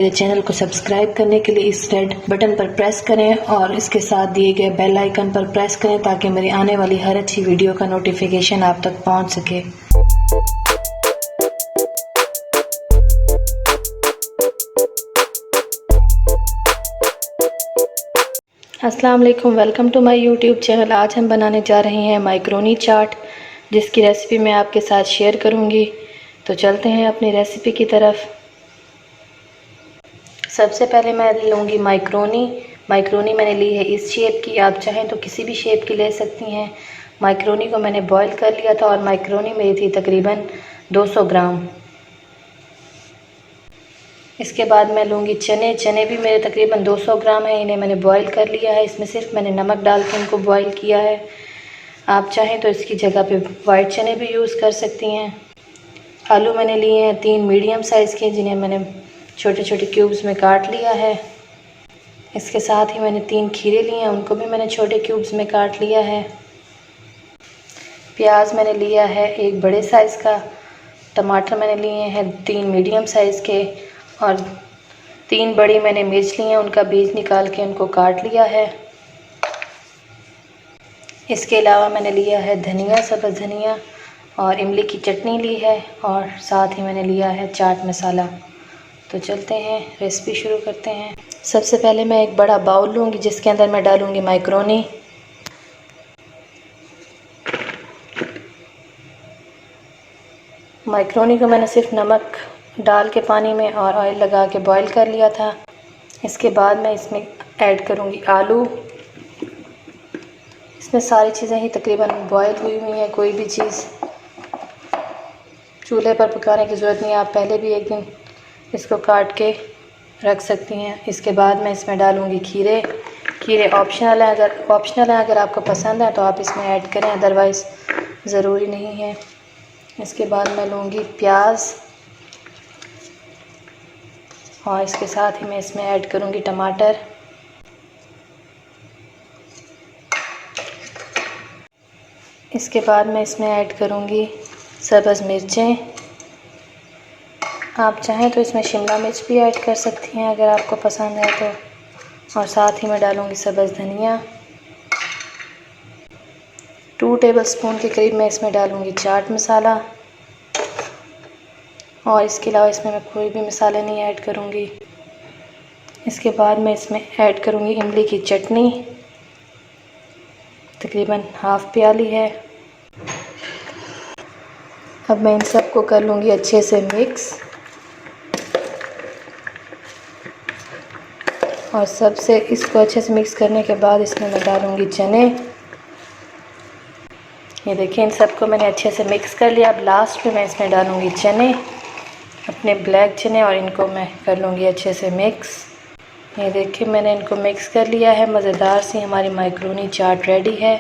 मेरे चैनल को सब्सक्राइब करने के लिए इस रेड बटन पर प्रेस करें और इसके साथ दिए गए बेल आइकन पर प्रेस करें ताकि मेरी आने वाली हर अच्छी वीडियो का नोटिफिकेशन आप तक पहुंच सके। अस्सलाम वालेकुम, welcome to my YouTube channel. आज हम बनाने जा रहे हैं माइक्रोनी चाट, जिसकी रेसिपी मैं आपके साथ शेयर करूंगी। तो चलते हैं अपनी रेसिपी की तरफ। सबसे पहले मैं लूँगी माइक्रोनी मैंने ली है इस शेप की, आप चाहें तो किसी भी शेप की ले सकती हैं। माइक्रोनी को मैंने बॉईल कर लिया था और माइक्रोनी मेरी थी तकरीबन 200 ग्राम। इसके बाद मैं लूँगी चने भी मेरे तकरीबन 200 ग्राम है, इन्हें मैंने बॉईल कर लिया है। इसमें सिर्फ मैंने नमक डाल के इनको बॉईल किया है। आप चाहें तो इसकी जगह पे वाइट चने भी यूज़ कर सकती हैं। आलू मैंने लिए हैं 3 मीडियम साइज़ के, जिन्हें मैंने छोटे छोटे क्यूब्स में काट लिया है। इसके साथ ही मैंने 3 खीरे लिए हैं, उनको भी मैंने छोटे क्यूब्स में काट लिया है। प्याज मैंने लिया है 1 बड़े साइज़ का। टमाटर मैंने लिए हैं 3 मीडियम साइज़ के और 3 बड़ी मैंने मिर्च ली हैं, उनका बीज निकाल के उनको काट लिया है। इसके अलावा मैंने लिया है धनिया, सब्ज़ धनिया और इमली की चटनी ली है और साथ ही मैंने लिया है चाट मसाला। तो चलते हैं रेसिपी शुरू करते हैं। सबसे पहले मैं एक बड़ा बाउल लूँगी जिसके अंदर मैं डालूँगी माइक्रोनी। माइक्रोनी को मैंने सिर्फ नमक डाल के पानी में और ऑयल लगा के बॉईल कर लिया था। इसके बाद मैं इसमें ऐड करूँगी आलू। इसमें सारी चीज़ें ही तकरीबन बॉईल हुई हैं, कोई भी चीज़ चूल्हे पर पकाने की ज़रूरत नहीं है, आप पहले भी एक दिन इसको काट के रख सकती हैं। इसके बाद मैं इसमें डालूँगी खीरे ऑप्शनल है, अगर आपको पसंद है तो आप इसमें ऐड करें, अदरवाइज़ ज़रूरी नहीं है। इसके बाद मैं लूँगी प्याज और इसके साथ ही मैं इसमें ऐड करूँगी टमाटर। इसके बाद मैं इसमें ऐड करूँगी सब्ज़ मिर्चें। आप चाहें तो इसमें शिमला मिर्च भी ऐड कर सकती हैं अगर आपको पसंद है तो। और साथ ही मैं डालूँगी सब्ज़ धनिया। 2 टेबलस्पून के करीब मैं इसमें डालूँगी चाट मसाला और इसके अलावा इसमें मैं कोई भी मसाले नहीं ऐड करूँगी। इसके बाद मैं इसमें ऐड करूँगी इमली की चटनी, तकरीबन हाफ़ प्याली है। अब मैं इन सब को कर लूँगी अच्छे से मिक्स और सबसे इसको अच्छे से मिक्स करने के बाद इसमें मैं डालूँगी चने। ये देखिए, इन सबको मैंने अच्छे से मिक्स कर लिया। अब लास्ट में मैं इसमें डालूँगी चने, अपने ब्लैक चने, और इनको मैं कर लूँगी अच्छे से मिक्स। ये देखिए, मैंने इनको मिक्स कर लिया है। मज़ेदार सी हमारी माइक्रोनी चाट रेडी है।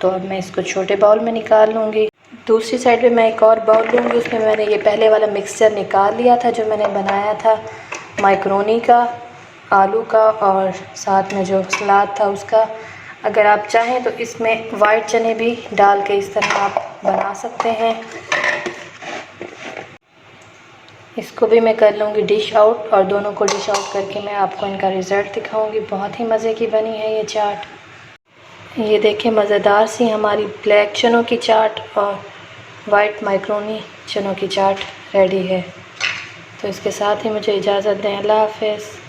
तो अब मैं इसको छोटे बाउल में निकाल लूँगी। दूसरी साइड पे मैं एक और बाउल लूँगी, उसमें मैंने ये पहले वाला मिक्सचर निकाल लिया था जो मैंने बनाया था माइक्रोनी का, आलू का और साथ में जो सलाद था उसका। अगर आप चाहें तो इसमें वाइट चने भी डाल के इस तरह आप बना सकते हैं। इसको भी मैं कर लूँगी डिश आउट और दोनों को डिश आउट करके मैं आपको इनका रिज़ल्ट दिखाऊंगी। बहुत ही मज़े की बनी है ये चाट। ये देखें, मज़ेदार सी हमारी ब्लैक चनों की चाट और वाइट माइक्रोनी चनों की चाट रेडी है। तो इसके साथ ही मुझे इजाज़त दें। अल्लाह हाफ़िज़।